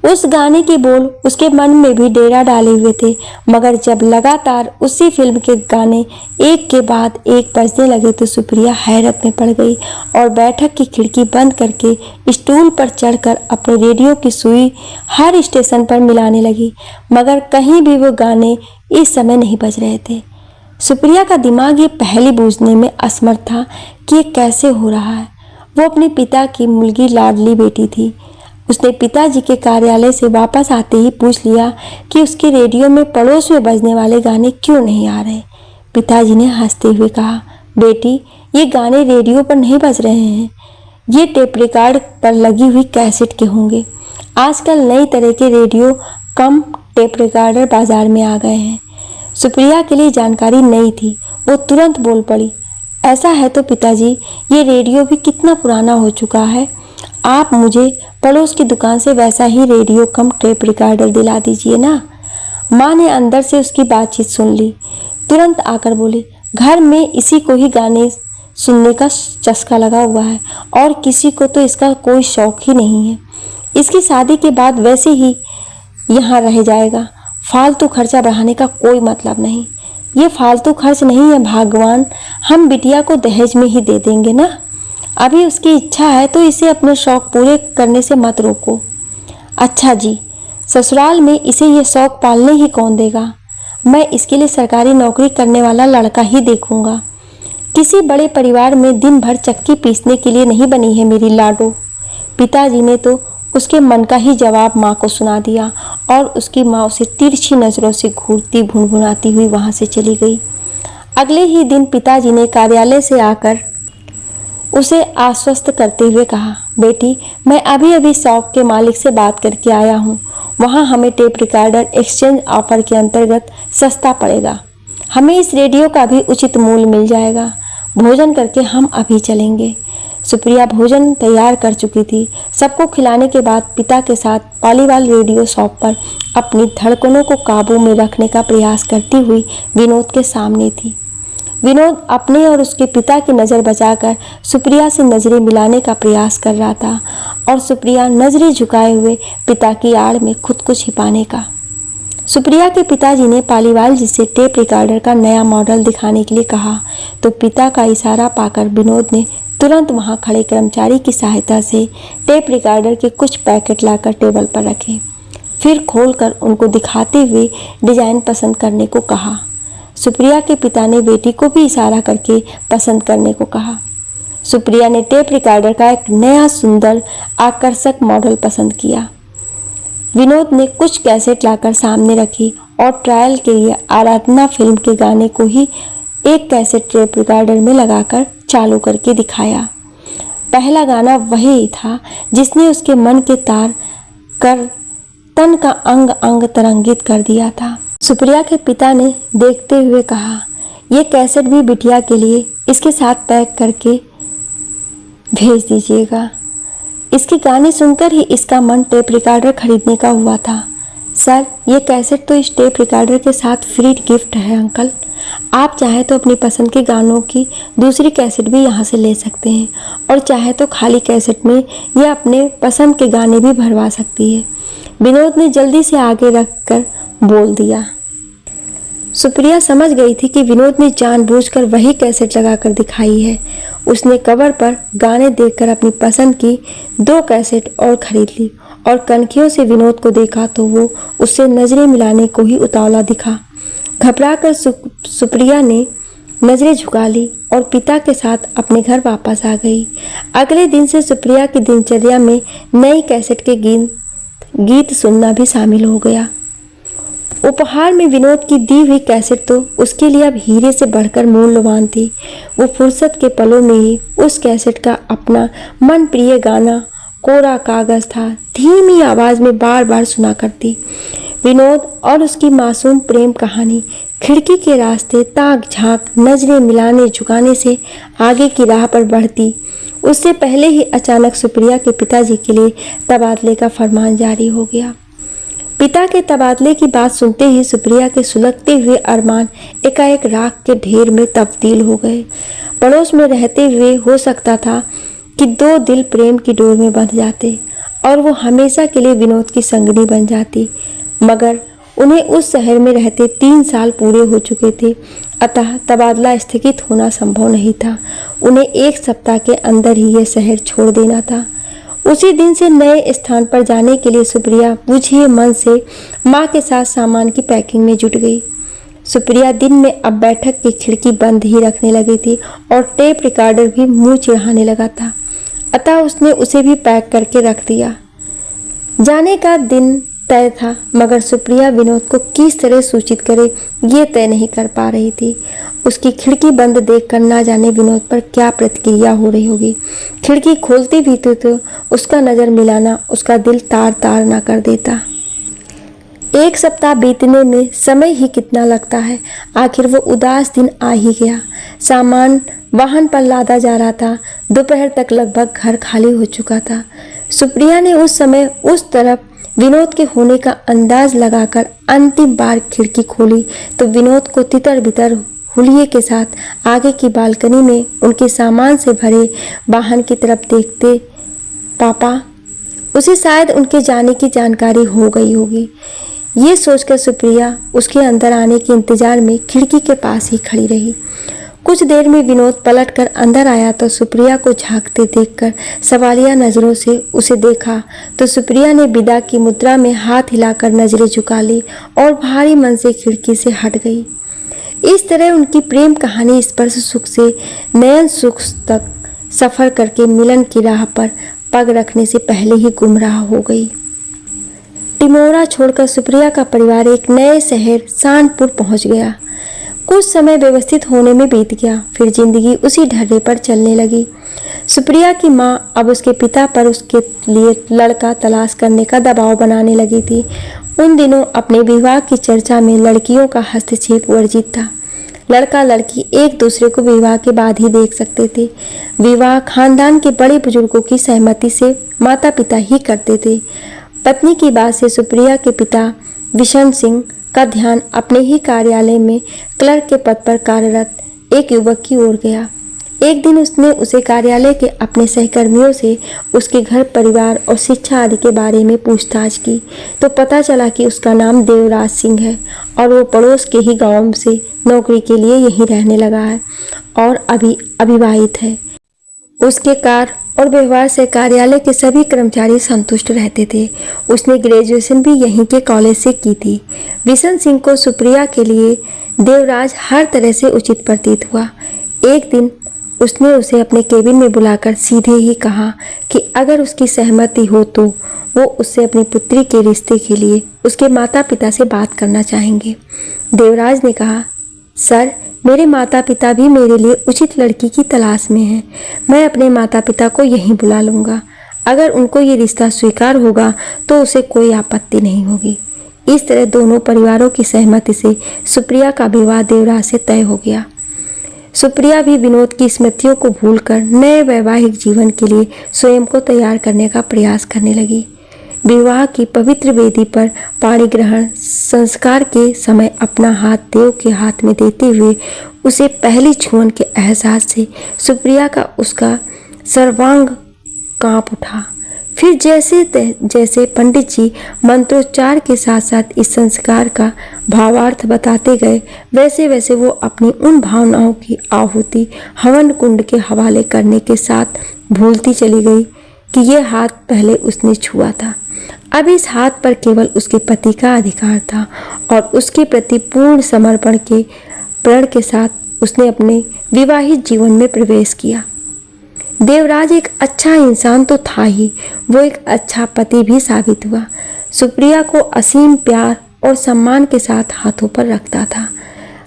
उस गाने के बोल उसके मन में भी डेरा डाले हुए थे, मगर जब लगातार उसी फिल्म के गाने एक के बाद एक बजने लगे तो सुप्रिया हैरत में पड़ गई और बैठक की खिड़की बंद करके स्टूल पर चढ़कर अपने रेडियो की सुई हर स्टेशन पर मिलाने लगी, मगर कहीं भी वो गाने इस समय नहीं बज रहे थे। सुप्रिया का दिमाग ये पहले बूझने में असमर्थ था कि ये कैसे हो रहा है। वो अपने पिता की मुलगी लाडली बेटी थी। उसने पिताजी के कार्यालय से वापस आते ही पूछ लिया कि उसके रेडियो में पड़ोस में बजने वाले गाने क्यों नहीं आ रहे। पिताजी ने हंसते हुए कहा, बेटी ये गाने रेडियो पर नहीं बज रहे हैं, ये टेप रिकॉर्ड पर लगी हुई कैसेट के होंगे। आजकल नई तरह के रेडियो कम टेप रिकॉर्डर बाजार में आ गए हैं। सुप्रिया के लिए जानकारी नई थी। वो तुरंत बोल पड़ी, ऐसा है तो पिताजी ये रेडियो भी कितना पुराना हो चुका है, आप मुझे पड़ोस की दुकान से वैसा ही रेडियो कम टेप रिकॉर्डर दिला दीजिए ना। माँ ने अंदर से उसकी बातचीत सुन ली। तुरंत आकर बोली, घर में इसी को ही गाने सुनने का चस्का लगा हुआ है और किसी को तो इसका कोई शौक ही नहीं है। इसकी शादी के बाद वैसे ही यहाँ रह जाएगा। फालतू खर्चा बढ़ाने का कोई मतलब नहीं। ये फालतू खर्च नहीं है भगवान, हम बिटिया को दहेज में ही दे देंगे ना। अभी उसकी इच्छा है तो इसे अपने शौक पूरे करने से मत रोको। अच्छा जी, ससुराल में इसे ये शौक पालने ही कौन देगा। मैं इसके लिए सरकारी नौकरी करने वाला लड़का ही देखूंगा। किसी बड़े परिवार में दिन भर चक्की पीसने के लिए नहीं बनी है मेरी लाडो। पिताजी ने तो उसके मन का ही जवाब माँ को सुना दिया और उसकी माँ उसे तिरछी नजरों से घूरती भुनभुनाती हुई वहाँ से चली गई। अगले ही दिन पिताजी ने कार्यालय से आकर उसे आश्वस्त करते हुए कहा, बेटी मैं अभी अभी शॉप के मालिक से बात करके आया हूँ। वहाँ हमें टेप रिकॉर्डर एक्सचेंज ऑफर के अंतर्गत सस्ता पड़ेगा। हमें इस रेडियो का भी उचित मूल्य मिल जाएगा। भोजन करके हम अभी चलेंगे। सुप्रिया भोजन तैयार कर चुकी थी। सबको खिलाने के बाद पिता के साथ पालीवाल रेडियो शॉप पर अपनी धड़कनों को काबू में रखने का प्रयास करती हुई विनोद के सामने थी। विनोद अपने और उसके पिता की नज़र बचाकर सुप्रिया से नज़रें मिलाने का प्रयास कर रहा था और सुप्रिया नज़रें झुकाए हुए पिता की आड़ में खुद को छिपाने का। सुप्रिया के पिताजी ने पालीवाल जी से टेप रिकॉर्डर का नया मॉडल दिखाने के लिए कहा तो पिता का इशारा पाकर विनोद ने तुरंत वहां खड़े कर्मचारी की सहायता से टेप रिकॉर्डर के कुछ पैकेट लाकर टेबल पर रखे। फिर खोलकर उनको दिखाते हुए डिजाइन पसंद करने को कहा। सुप्रिया के पिता ने बेटी को भी इशारा करके पसंद करने को कहा। सुप्रिया ने टेप रिकॉर्डर का एक नया सुंदर आकर्षक मॉडल पसंद किया। विनोद ने कुछ कैसेट लाकर सामने रखी और ट्रायल के लिए आराधना फिल्म के गाने को ही एक कैसेट टेप रिकॉर्डर में लगाकर चालू करके दिखाया। पहला गाना वही था जिसने उसके मन के तार कर तन का अंग अंग तरंगित कर दिया था। सुप्रिया के पिता ने देखते हुए कहा, यह कैसेट भी बिटिया के लिए इसके साथ पैक करके भेज दीजिएगा। इसके गाने सुनकर ही इसका मन टेप रिकॉर्डर खरीदने का हुआ था। सर, ये कैसेट तो इस टेप रिकॉर्डर के साथ फ्री गिफ्ट है अंकल। आप चाहे तो अपनी पसंद के गानों की दूसरी कैसेट भी यहाँ से ले सकते हैं और चाहे तो खाली कैसेट में यह अपने पसंद के गाने भी भरवा सकती है। विनोद ने जल्दी से आगे रखकर बोल दिया। सुप्रिया समझ गई थी कि विनोद ने जानबूझकर वही कैसेट लगाकर दिखाई है। उसने कवर पर गाने देखकर अपनी पसंद की 2 कैसेट और खरीद ली और कनखियों से विनोद को देखा तो वो उससे नजरें मिलाने को ही उतावला दिखा। घबराकर सुप्रिया ने नजरें झुका ली और पिता के साथ अपने घर वापस आ गई। अगले दिन से सुप्रिया की दिनचर्या में नई कैसेट के गीत सुनना भी शामिल हो गया। उपहार में विनोद की दी हुई कैसेट तो उसके लिए अब हीरे से बढ़कर मूल्यवान थी। वो फुर्सत के पलों में ही उस कैसेट का अपना मन प्रिय गाना कोरा कागज था धीमी आवाज में बार बार सुना करती। विनोद और उसकी मासूम प्रेम कहानी खिड़की के रास्ते ताक झांक नजरें मिलाने झुकाने से आगे की राह पर बढ़ती। उससे पहले ही अचानक सुप्रिया के पिताजी के लिए तबादले का फरमान जारी हो गया। पिता के तबादले की बात सुनते ही सुप्रिया के सुलगते हुए अरमान एकाएक राख के ढेर में तब्दील हो गए। पड़ोस में रहते हुए हो सकता था कि दो दिल प्रेम की डोर में बंध जाते और वो हमेशा के लिए विनोद की संगनी बन जाती, मगर उन्हें उस शहर में रहते 3 साल पूरे हो चुके थे, अतः तबादला स्थगित होना संभव नहीं था। उन्हें 1 सप्ताह के अंदर ही यह शहर छोड़ देना था। उसी दिन से नए स्थान पर जाने के लिए सुप्रिया बुझे मन से माँ के साथ सामान की पैकिंग में जुट गई। सुप्रिया दिन में अब बैठक की खिड़की बंद ही रखने लगी थी और टेप रिकॉर्डर भी मुंह चिढ़ाने लगा था, अतः उसने उसे भी पैक करके रख दिया। जाने का दिन तय था, मगर सुप्रिया विनोद को किस तरह सूचित करे ये तय नहीं कर पा रही थी। उसकी खिड़की बंद देखकर ना जाने विनोद पर क्या प्रतिक्रिया हो रही होगी। खिड़की खोलती भी तो उसका नज़र मिलाना उसका दिल तार तार ना कर देता। 1 सप्ताह बीतने में समय ही कितना लगता है। आखिर वो उदास दिन आ ही गया। सामान वाहन पर लादा जा रहा था। दोपहर तक लगभग घर खाली हो चुका था। सुप्रिया ने उस समय उस तरफ विनोद के होने का अंदाज लगाकर अंतिम बार खिड़की खोली तो विनोद को तितर बितर हुलिये के साथ आगे की बालकनी में उनके सामान से भरे वाहन की तरफ देखते पापा उसे शायद उनके जाने की जानकारी हो गई होगी। ये सोचकर सुप्रिया उसके अंदर आने के इंतजार में खिड़की के पास ही खड़ी रही। कुछ देर में विनोद पलटकर अंदर आया तो सुप्रिया को झांकते देखकर सवालिया नज़रों से उसे देखा तो सुप्रिया ने विदा की मुद्रा में हाथ हिलाकर नजरें झुका ली और भारी मन से खिड़की से हट गई। इस तरह उनकी प्रेम कहानी स्पर्श सुख से नयन सुख तक सफर करके मिलन की राह पर पग रखने से पहले ही गुमराह हो गई। टिमोरा छोड़कर सुप्रिया का परिवार एक नए शहर शानपुर पहुंच गया। कुछ समय व्यवस्थित होने में बीत गया, फिर जिंदगी उसी ढर्रे पर चलने लगी। सुप्रिया की माँ अब उसके पिता पर उसके लिए लड़का तलाश करने का दबाव बनाने लगी थी। उन दिनों अपने विवाह की चर्चा में लड़कियों का हस्तक्षेप वर्जित था। लड़का लड़की एक दूसरे को विवाह के बाद ही देख सकते थे। विवाह खानदान के बड़े बुजुर्गों की सहमति से माता पिता ही करते थे। पत्नी की बात से सुप्रिया के पिता विशन सिंह का ध्यान अपने ही कार्यालय में क्लर्क के पद पर कार्यरत एक युवक की ओर गया। एक दिन उसने उसे कार्यालय के अपने सहकर्मियों से उसके घर परिवार और शिक्षा आदि के बारे में पूछताछ की तो पता चला कि उसका नाम देवराज सिंह है और वो पड़ोस के ही गांव से नौकरी के लिए यहीं रहने लगा है और अभी अविवाहित है। उसके कार्य और व्यवहार से कार्यालय के सभी कर्मचारी संतुष्ट रहते थे। उसने ग्रेजुएशन भी यहीं के कॉलेज से की थी। विशन सिंह को सुप्रिया के लिए देवराज हर तरह से उचित प्रतीत हुआ। एक दिन उसने उसे अपने केबिन में बुलाकर सीधे ही कहा कि अगर उसकी सहमति हो तो वो उससे अपनी पुत्री के रिश्ते के लिए उसके माता पिता से बात करना चाहेंगे। देवराज ने कहा, सर, मेरे माता पिता भी मेरे लिए उचित लड़की की तलाश में हैं। मैं अपने माता पिता को यहीं बुला लूँगा। अगर उनको ये रिश्ता स्वीकार होगा तो उसे कोई आपत्ति नहीं होगी। इस तरह दोनों परिवारों की सहमति से सुप्रिया का विवाह देवराज से तय हो गया। सुप्रिया भी विनोद की स्मृतियों को भूलकर नए वैवाहिक जीवन के लिए स्वयं को तैयार करने का प्रयास करने लगी। विवाह की पवित्र वेदी पर पाणी ग्रहण संस्कार के समय अपना हाथ देव के हाथ में देते हुए उसे पहली छुअन के एहसास से सुप्रिया का उसका सर्वांग कांप उठा। फिर जैसे पंडित जी मंत्रोच्चार के साथ साथ इस संस्कार का भावार्थ बताते गए, वैसे वैसे वो अपनी उन भावनाओं की आहुति हवन कुंड के हवाले करने के साथ भूलती चली गई कि ये हाथ पहले उसने छुआ था। अब इस हाथ पर केवल उसके पति का अधिकार था और उसके प्रति पूर्ण समर्पण के प्रण के साथ उसने अपने विवाहित जीवन में प्रवेश किया। देवराज एक अच्छा इंसान तो था ही, वो एक अच्छा पति भी साबित हुआ। सुप्रिया को असीम प्यार और सम्मान के साथ हाथों पर रखता था।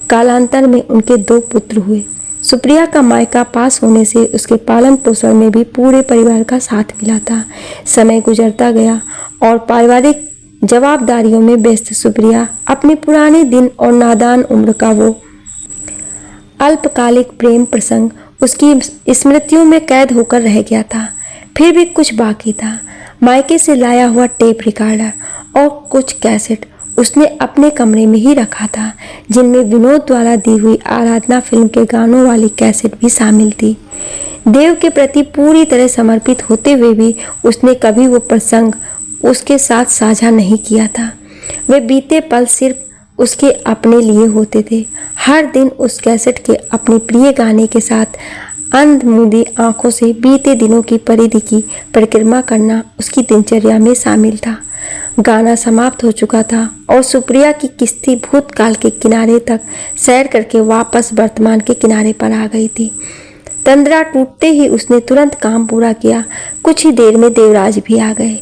कालांतर में उनके 2 पुत्र हुए। सुप्रिया का मायका पास होने से उसके पालन पोषण में भी पूरे परिवार का साथ मिला था। समय गुजरता गया और पारिवारिक जवाबदारियों में व्यस्त सुप्रिया अपने पुराने दिन और नादान उम्र का वो अल्पकालिक प्रेम प्रसंग उसकी स्मृतियों में कैद होकर रह गया था। फिर भी कुछ बाकी था। मायके से लाया हुआ टेप रिकॉर्डर और कुछ कैसेट उसने अपने कमरे में ही रखा था, जिनमें विनोद द्वारा दी हुई आराधना फिल्म के गानों वाली कैसेट भी शामिल थी। देव के प्रति पूरी तरह समर्पित होते हुए भी उसने कभी वो प्रसंग उसके साथ साझा नहीं किया था। वे बीते पल सिर्फ उसके अपने लिए होते थे। हर दिन उस कैसेट के अपने प्रिय गाने के साथ अंध-मूंदी आंखों से बीते दिनों की परिधि की परिक्रमा करना उसकी दिनचर्या में शामिल था। गाना समाप्त हो चुका था और सुप्रिया की किश्ती भूतकाल के किनारे तक सैर करके वापस वर्तमान के किनारे पर आ गई थी। तंद्रा टूटते ही उसने तुरंत काम पूरा किया। कुछ ही देर में देवराज भी आ गए।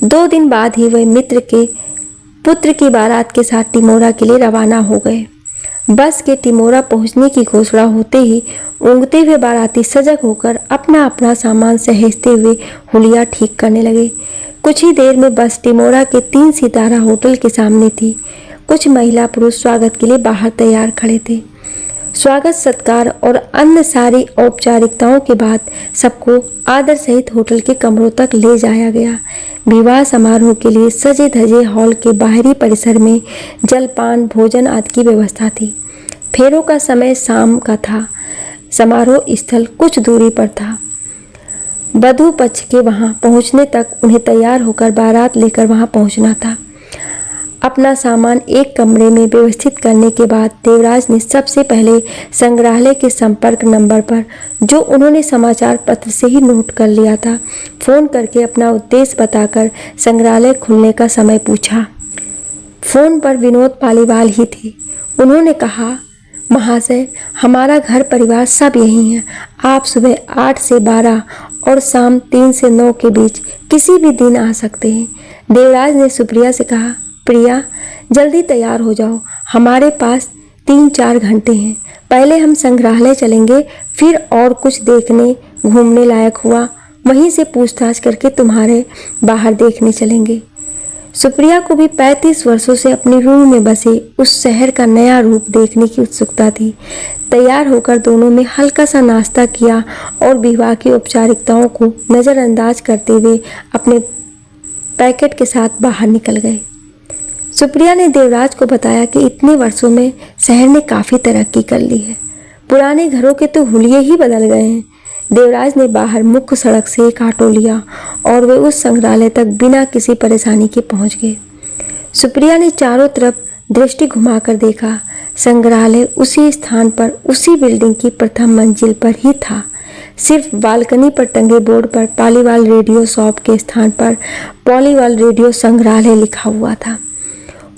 2 दिन बाद ही वह मित्र के पुत्र की बारात के साथ टिमोरा के लिए रवाना हो गए। बस के टिमोरा पहुंचने की घोषणा होते ही ऊँघते हुए बाराती सजग होकर अपना अपना सामान सहेजते हुए हुलिया ठीक करने लगे। कुछ ही देर में बस टिमोरा के 3 सितारा होटल के सामने थी। कुछ महिला पुरुष स्वागत के लिए बाहर तैयार खड़े थे। स्वागत सत्कार और अन्य सारी औपचारिकताओं के बाद सबको आदर सहित होटल के कमरों तक ले जाया गया। विवाह समारोह के लिए सजे धजे हॉल के बाहरी परिसर में जलपान भोजन आदि की व्यवस्था थी। फेरों का समय शाम का था। समारोह स्थल कुछ दूरी पर था। वधू पक्ष के वहां पहुंचने तक उन्हें तैयार होकर बारात लेकर वहां पहुंचना था। अपना सामान एक कमरे में व्यवस्थित करने के बाद देवराज ने सबसे पहले संग्रहालय के संपर्क नंबर पर, जो उन्होंने समाचार पत्र से ही नोट कर लिया था, फोन करके अपना उद्देश्य बताकर संग्रहालय खुलने का समय पूछा। फोन पर विनोद पालीवाल ही थे। उन्होंने कहा, महाशय, हमारा घर परिवार सब यही है। आप सुबह 8 से 12 और शाम 3 से 9 के बीच किसी भी दिन आ सकते हैं। देवराज ने सुप्रिया से कहा, प्रिया, जल्दी तैयार हो जाओ। हमारे पास 3-4 घंटे हैं। पहले हम संग्रहालय चलेंगे, फिर और कुछ देखने घूमने लायक हुआ वहीं से पूछताछ करके तुम्हारे बाहर देखने चलेंगे। सुप्रिया को भी 35 वर्षों से अपनी रूह में बसे उस शहर का नया रूप देखने की उत्सुकता थी। तैयार होकर दोनों ने हल्का सा नाश्ता किया और विवाह की औपचारिकताओं को नज़रअंदाज करते हुए अपने पैकेट के साथ बाहर निकल गए। सुप्रिया ने देवराज को बताया कि इतने वर्षों में शहर ने काफ़ी तरक्की कर ली है। पुराने घरों के तो हुलिये ही बदल गए हैं। देवराज ने बाहर मुख्य सड़क से एक ऑटो लिया और वे उस संग्रहालय तक बिना किसी परेशानी के पहुंच गए। सुप्रिया ने चारों तरफ दृष्टि घुमाकर देखा। संग्रहालय उसी स्थान पर, उसी बिल्डिंग की प्रथम मंजिल पर ही था। सिर्फ बालकनी पर टंगे बोर्ड पर पालीवाल रेडियो शॉप के स्थान पर पालीवाल रेडियो संग्रहालय लिखा हुआ था।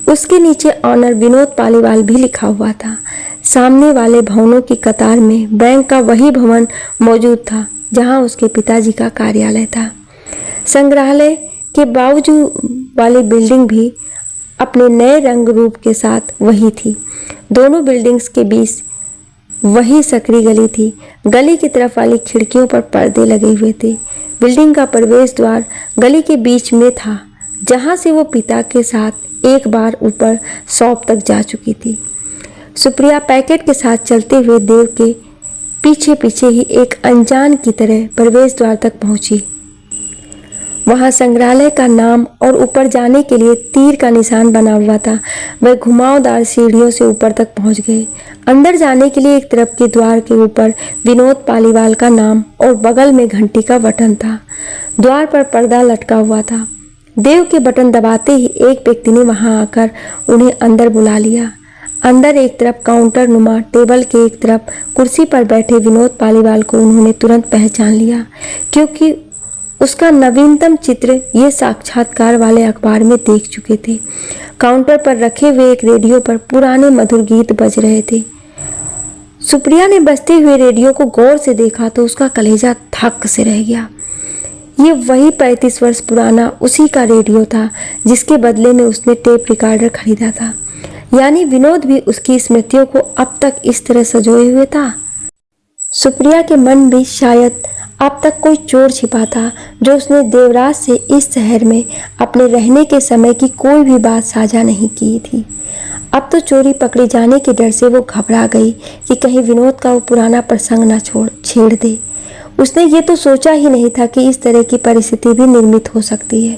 उसके नीचे ऑनर विनोद पालीवाल भी लिखा हुआ था। सामने वाले भवनों की कतार में बैंक का वही भवन मौजूद था जहां उसके पिताजी का कार्यालय था। संग्रहालय के बाजू वाली बिल्डिंग भी अपने नए रंग रूप के साथ वही थी। दोनों बिल्डिंग्स के बीच वही सकरी गली थी। गली की तरफ वाली खिड़कियों पर पर्दे लगे हुए थे। बिल्डिंग का प्रवेश द्वार गली के बीच में था, जहां से वो पिता के साथ एक बार ऊपर शॉप तक जा चुकी थी। सुप्रिया पैकेट के साथ चलते हुए देव के पीछे पीछे ही एक अनजान की तरह प्रवेश द्वार तक पहुंची। वहां संग्रहालय का नाम और ऊपर जाने के लिए तीर का निशान बना हुआ था। वह घुमावदार सीढ़ियों से ऊपर तक पहुंच गए। अंदर जाने के लिए एक तरफ के द्वार के ऊपर विनोद पालीवाल का नाम और बगल में घंटी का बटन था। द्वार पर पर्दा लटका हुआ था। देव के बटन दबाते ही एक व्यक्ति ने वहां आकर उन्हें अंदर बुला लिया। अंदर एक तरफ काउंटर नुमा टेबल के एक तरफ कुर्सी पर बैठे विनोद पालीवाल को उन्होंने तुरंत पहचान लिया, क्योंकि उसका नवीनतम चित्र ये साक्षात्कार वाले अखबार में देख चुके थे। काउंटर पर रखे हुए एक रेडियो पर पुराने मधुर गीत बज रहे थे। सुप्रिया ने बजते हुए रेडियो को गौर से देखा तो उसका कलेजा थक से रह गया। ये वही 35 वर्ष पुराना उसी का रेडियो था जिसके बदले में उसने टेप रिकॉर्डर खरीदा था। यानी विनोद भी उसकी स्मृतियों को अब तक इस तरह सजोए हुए था। सुप्रिया के मन भी शायद अब तक कोई चोर छिपा था जो उसने देवराज से इस शहर में अपने रहने के समय की कोई भी बात साझा नहीं की थी। अब तो चोरी पकड़े जाने के डर से वो घबरा गई कि कहीं विनोद का वो पुराना प्रसंग न छेड़ दे। उसने ये तो सोचा ही नहीं था कि इस तरह की परिस्थिति भी निर्मित हो सकती है।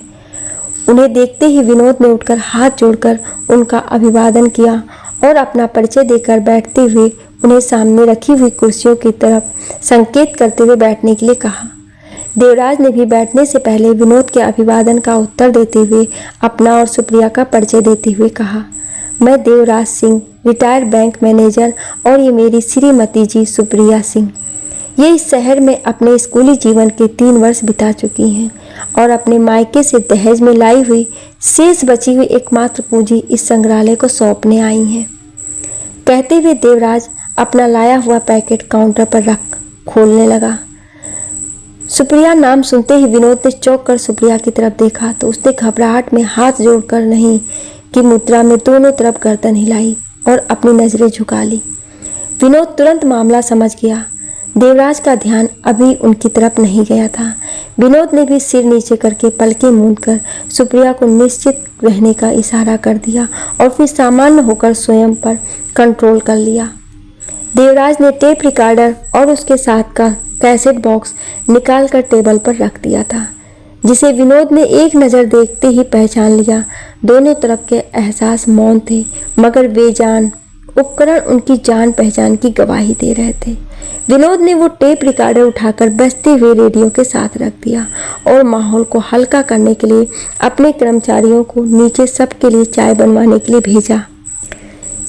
उन्हें देखते ही विनोद ने उठकर हाथ जोड़कर उनका अभिवादन किया और अपना परिचय देकर बैठते हुए उन्हें सामने रखी हुई कुर्सियों की तरफ संकेत करते हुए बैठने के लिए कहा। देवराज ने भी बैठने से पहले विनोद के अभिवादन का उत्तर देते हुए अपना और सुप्रिया का परिचय देते हुए कहा, मैं Devraj Singh, retired bank manager, और ये मेरी श्रीमती जी सुप्रिया सिंह। ये इस शहर में अपने स्कूली जीवन के 3 वर्ष बिता चुकी हैं और अपने मायके से दहेज में लाई हुई शेष बची हुई एकमात्र पूंजी इस संग्रहालय को सौंपने आई हैं। कहते हुए देवराज अपना लाया हुआ पैकेट काउंटर पर रख खोलने लगा। सुप्रिया नाम सुनते ही विनोद ने चौंक कर सुप्रिया की तरफ देखा तो उसने घबराहट में हाथ जोड़कर नहीं की मुद्रा में दोनों तरफ गर्दन हिलाई और अपनी नजरें झुका ली। विनोद तुरंत मामला समझ गया। देवराज का ध्यान अभी उनकी तरफ नहीं गया था। विनोद ने भी सिर नीचे करके पलकें मूंदकर सुप्रिया को निश्चित रहने का इशारा कर दिया और फिर सामान्य होकर स्वयं पर कंट्रोल कर लिया। देवराज ने टेप रिकॉर्डर और उसके साथ का कैसेट बॉक्स निकालकर टेबल पर रख दिया था, जिसे विनोद ने एक नज़र देखते ही पहचान लिया। दोनों तरफ के एहसास मौन थे, मगर बेजान उपकरण उनकी जान पहचान की गवाही दे रहे थे। विनोद ने वो टेप रिकॉर्डर उठाकर बजते हुए रेडियो के साथ रख दिया और माहौल को हल्का करने के लिए अपने कर्मचारियों को नीचे सबके लिए चाय बनवाने के लिए भेजा।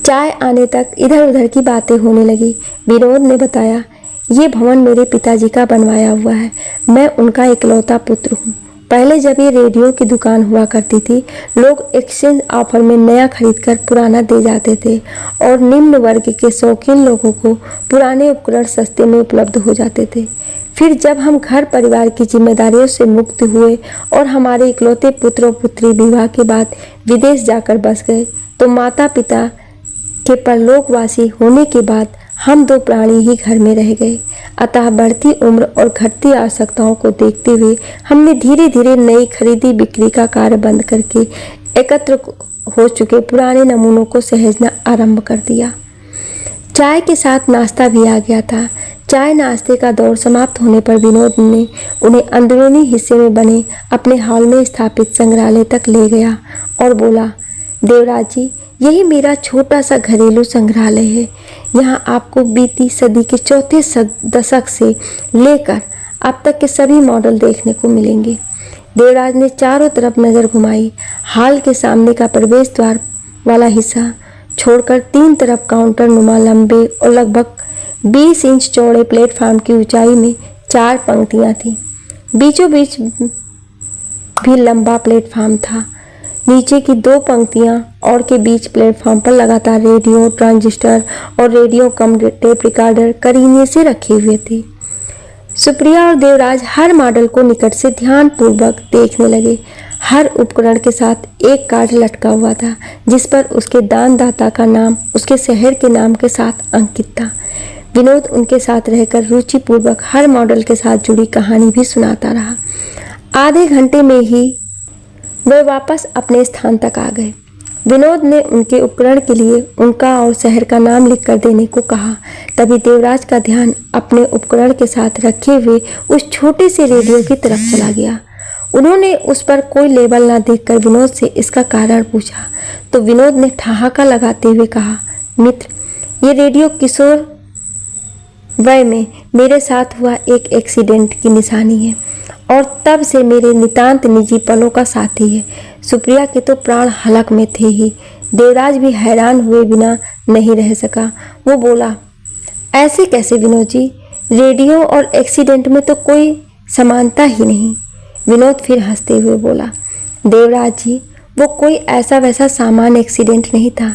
चाय आने तक इधर उधर की बातें होने लगी। विनोद ने बताया, ये भवन मेरे पिताजी का बनवाया हुआ है। मैं उनका इकलौता पुत्र हूँ। पहले जब ये रेडियो की दुकान हुआ करती थी, लोग एक्सचेंज ऑफर में नया खरीदकर पुराना दे जाते थे और निम्न वर्ग के शौकीन लोगों को पुराने उपकरण सस्ते में उपलब्ध हो जाते थे। फिर जब हम घर परिवार की जिम्मेदारियों से मुक्त हुए और हमारे इकलौते पुत्र और पुत्री विवाह के बाद विदेश जाकर बस गए, तो माता पिता के परलोकवासी होने के बाद हम 2 प्राणी ही घर में रह गए। अतः बढ़ती उम्र और घटती आवश्यकताओं को देखते हुए हमने धीरे धीरे नई खरीदी बिक्री का कार्य बंद करके एकत्र हो चुके पुराने नमूनों को सहेजना आरंभ कर दिया। चाय के साथ नाश्ता भी आ गया था। चाय नाश्ते का दौर समाप्त होने पर विनोद ने उन्हें अंदरूनी हिस्से में बने अपने हॉल में स्थापित संग्रहालय तक ले गया और बोला, देवराज जी, यही मेरा छोटा सा घरेलू संग्रहालय है। यहाँ आपको बीती सदी के चौथे दशक से लेकर अब तक के सभी मॉडल देखने को मिलेंगे। देवराज ने चारों तरफ नज़र घुमाई। हॉल के सामने का प्रवेश द्वार वाला हिस्सा छोड़कर 3 तरफ काउंटर नुमा लंबे और लगभग 20 इंच चौड़े प्लेटफार्म की ऊंचाई में 4 पंक्तियाँ थीं। बीचों बीच भी लंबा प्लेटफार्म था। नीचे की 2 पंक्तियां और के बीच प्लेटफॉर्म पर लगातार रेडियो, ट्रांजिस्टर और रेडियो कम टेप रिकॉर्डर करीने से रखे हुए थे। सुप्रिया और देवराज हर मॉडल को निकट से ध्यानपूर्वक देखने लगे। हर उपकरण के साथ एक कार्ड लटका हुआ था जिस पर उसके दानदाता का नाम उसके शहर के नाम के साथ अंकित था। विनोद उनके साथ रहकर रुचिपूर्वक हर मॉडल के साथ जुड़ी कहानी भी सुनाता रहा। आधे घंटे में ही वे वापस अपने स्थान तक आ गए। विनोद ने उनके उपकरण के लिए उनका और शहर का नाम लिखकर देने को कहा। तभी देवराज का ध्यान अपने उपकरण के साथ रखे हुए उस छोटे से रेडियो की तरफ चला गया। उन्होंने उस पर कोई लेबल न देखकर विनोद से इसका कारण पूछा तो विनोद ने ठहाका लगाते हुए कहा, मित्र, ये रेडियो किशोर वय में मेरे साथ हुआ एक एक्सीडेंट की निशानी है और तब से मेरे नितांत निजी पलों का साथी है। सुप्रिया के तो प्राण हलक में थे ही। देवराज भी हैरान हुए बिना नहीं रह सका। वो बोला, ऐसे कैसे विनोद जी? रेडियो और एक्सीडेंट में तो कोई समानता ही नहीं। विनोद फिर हंसते हुए बोला, देवराज जी, वो कोई ऐसा वैसा सामान्य एक्सीडेंट नहीं था।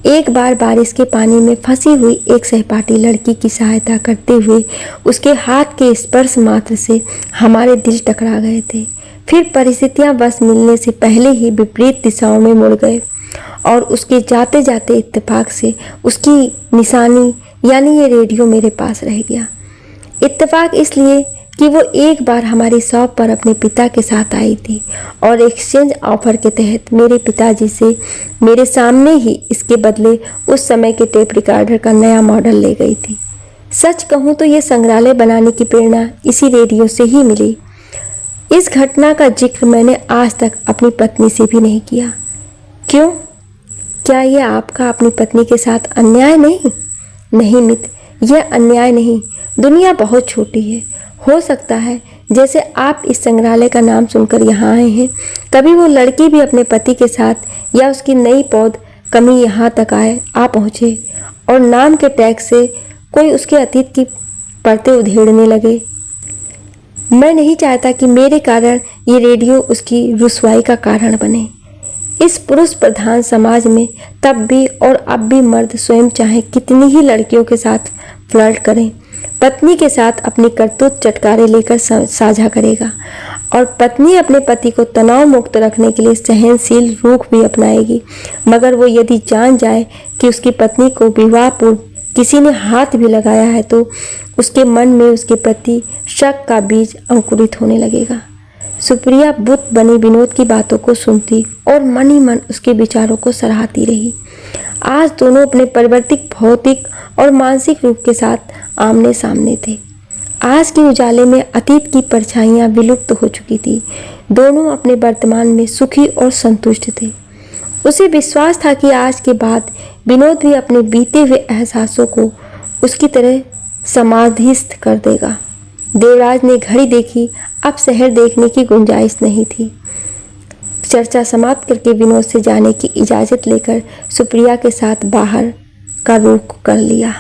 एक बार बारिश के पानी में फंसी हुई एक सहपाठी लड़की की सहायता करते हुए उसके हाथ के स्पर्श मात्र से हमारे दिल टकरा गए थे। फिर परिस्थितियां बस मिलने से पहले ही विपरीत दिशाओं में मुड़ गए और उसके जाते जाते इत्तेफाक से उसकी निशानी यानी ये रेडियो मेरे पास रह गया। इत्तेफाक इसलिए कि वो एक बार हमारी शॉप पर अपने पिता के साथ आई थी और एक्सचेंज ऑफर के तहत मेरे पिताजी से मेरे सामने ही इसके बदले उस समय के टेप रिकॉर्डर का नया मॉडल ले गई थी। सच कहूँ तो ये संग्रहालय बनाने की प्रेरणा इसी रेडियो से ही मिली। इस घटना का जिक्र मैंने आज तक अपनी पत्नी से भी नहीं किया। क्यों? क्या यह आपका अपनी पत्नी के साथ अन्याय नहीं? नहीं मित्र, यह अन्याय नहीं। दुनिया बहुत छोटी है। हो सकता है जैसे आप इस संग्रहालय का नाम सुनकर यहाँ आए हैं, कभी वो लड़की भी अपने पति के साथ या उसकी नई पौध कमी यहाँ तक आ पहुँचे और नाम के टैग से कोई उसके अतीत की परतें उधेड़ने लगे। मैं नहीं चाहता कि मेरे कारण ये रेडियो उसकी रुसवाई का कारण बने। इस पुरुष प्रधान समाज में तब भी और अब भी मर्द स्वयं चाहे कितनी ही लड़कियों के साथ फ्लर्ट करें, पत्नी के साथ अपनी करतूत चटकारे लेकर साझा करेगा और पत्नी अपने पति को तनाव मुक्त रखने के लिए सहनशील रूख भी अपनाएगी। मगर वो यदि जान जाए कि उसकी पत्नी को विवाह पूर्व किसी ने हाथ भी लगाया है तो उसके मन में उसके प्रति शक का बीज अंकुरित होने लगेगा। सुप्रिया बुत बनी विनोद की बातों को सुनती और मन ही मन उसके विचारों को सराहती रही। आज दोनों अपने परिवर्तित भौतिक और मानसिक रूप के साथ आमने सामने थे। आज के उजाले में अतीत की परछाइयां विलुप्त हो चुकी थी। दोनों अपने वर्तमान में सुखी और संतुष्ट थे। उसे विश्वास था कि आज के बाद विनोद भी अपने बीते हुए एहसासों को उसकी तरह समाधिस्थ कर देगा। देवराज ने घड़ी देखी। अब शहर देखने की गुंजाइश नहीं थी। चर्चा समाप्त करके विनोद से जाने की इजाज़त लेकर सुप्रिया के साथ बाहर का रुख कर लिया।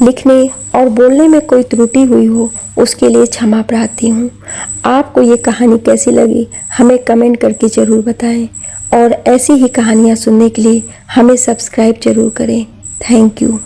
लिखने और बोलने में कोई त्रुटि हुई हो उसके लिए क्षमा प्रार्थी हूँ। आपको ये कहानी कैसी लगी हमें कमेंट करके ज़रूर बताएं और ऐसी ही कहानियाँ सुनने के लिए हमें सब्सक्राइब ज़रूर करें। Thank you.